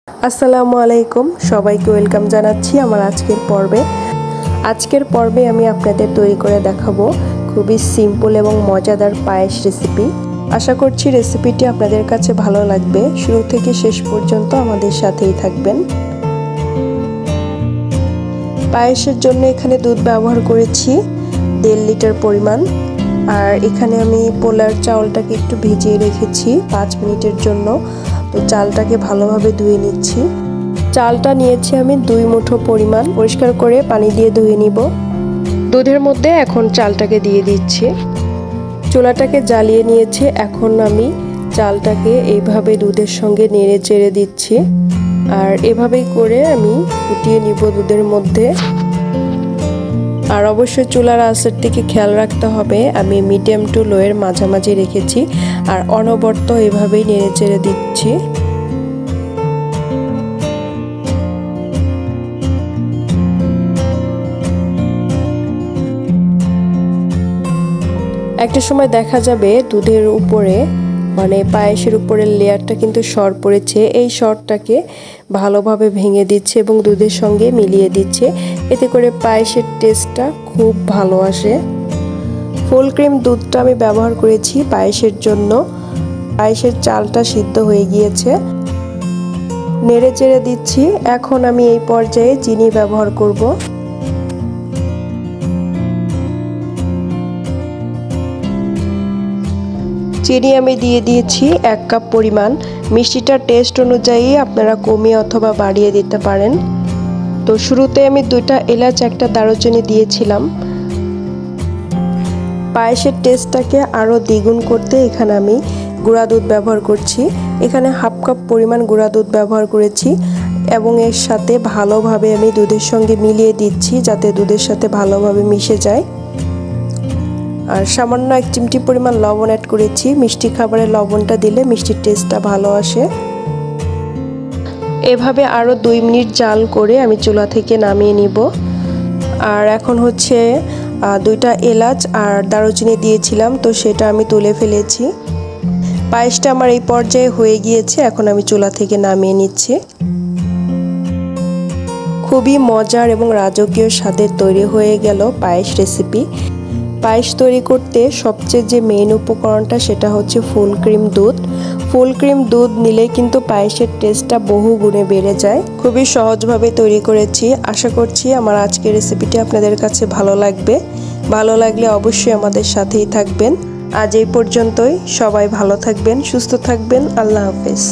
আসসালামু আলাইকুম, সবাইকে ওয়েলকাম জানাচ্ছি আমার আজকের পর্বে আমি আপনাদের তৈরি করে দেখাবো খুবই সিম্পল এবং মজাদার পায়েস রেসিপি। আশা করছি রেসিপিটি আপনাদের কাছে ভালো লাগবে। শুরু থেকে শেষ পর্যন্ত আমাদের সাথেই থাকবেন। পায়েসের জন্য এখানে দুধ ব্যবহার করেছি 1.5 লিটার পরিমাণ। আর এখানে আমি পোলার চাউলটাকে একটু ভিজিয়ে রেখেছি 5 মিনিটের জন্য। তো চালটাকে ভালোভাবে ধুয়ে নিচ্ছি। চালটা নিয়েছি আমি 2 মুঠো পরিমাণ, পরিষ্কার করে পানি দিয়ে ধুয়ে নিব। দুধের মধ্যে এখন চালটাকে দিয়ে দিচ্ছি। চুলাটাকে জ্বালিয়ে নিয়েছি। এখন আমি চালটাকে এইভাবে দুধের সঙ্গে নেড়ে চেড়ে দিচ্ছি। আর এভাবেই করে আমি ফুটিয়ে নিব দুধের মধ্যে। আর অবশ্যই চুলার আঁচের দিকে খেয়াল রাখতে হবে। আমি মিডিয়াম টু লোয়ের মাঝামাঝি রেখেছি আর অনবরত এভাবেই নেড়ে চেড়ে দিচ্ছি। একটা সময় দেখা যাবে দুধের উপরে পায়েসের উপরের লেয়ারটা কিন্তু সর পড়েছে। এই সরটাকে ভালোভাবে ভেঙে দিচ্ছে এবং দুধের সঙ্গে মিলিয়ে দিচ্ছে। এতে করে পায়েসের টেস্টটা খুব ভালো আসে। ফুল ক্রিম দুধটা আমি ব্যবহার করেছি পায়েসের জন্য। পায়েসের চালটা সিদ্ধ হয়ে গিয়েছে, নেড়ে চেড়ে দিচ্ছি। এখন আমি এই পর্যায়ে চিনি ব্যবহার করব। চিনি আমি দিয়ে দিয়েছি 1 কাপ পরিমাণ। মিষ্টিটার টেস্ট অনুযায়ী আপনারা কমিয়ে অথবা বাড়িয়ে দিতে পারেন। তো শুরুতে আমি 2টা এলাচ 1টা দারুচিনি দিয়েছিলাম। পায়েসের টেস্টটাকে আরও দ্বিগুণ করতে এখানে আমি গুঁড়া দুধ ব্যবহার করছি। এখানে 1/2 কাপ পরিমাণ গুঁড়া দুধ ব্যবহার করেছি এবং এর সাথে ভালোভাবে আমি দুধের সঙ্গে মিলিয়ে দিচ্ছি যাতে দুধের সাথে ভালোভাবে মিশে যায়। আর সামান্য 1 চিমটি পরিমাণ লবণ অ্যাড করেছি। মিষ্টি খাবারে লবণটা দিলে মিষ্টির টেস্টটা ভালো আসে। এভাবে আরও 2 মিনিট জাল করে আমি চুলা থেকে নামিয়ে নিব। আর এখন হচ্ছে 2টা এলাচ আর দারুচিনি দিয়েছিলাম, তো সেটা আমি তুলে ফেলেছি। পায়েসটা আমার এই পর্যায়ে হয়ে গিয়েছে। এখন আমি চুলা থেকে নামিয়ে নিচ্ছি। খুবই মজার এবং রাজকীয় স্বাদের তৈরি হয়ে গেল পায়েস রেসিপি। পায়েস তৈরি করতে সবচেয়ে যে মেইন উপকরণটা সেটা হচ্ছে ফুল ক্রিম দুধ। ফুল ক্রিম দুধ নিলে কিন্তু পায়েসের টেস্টটা বহু গুণে বেড়ে যায়। খুবই সহজভাবে তৈরি করেছি। আশা করছি আমার আজকের রেসিপিটি আপনাদের কাছে ভালো লাগবে। ভালো লাগলে অবশ্যই আমাদের সাথেই থাকবেন। আজ এই পর্যন্তই। সবাই ভালো থাকবেন, সুস্থ থাকবেন। আল্লাহ হাফেজ।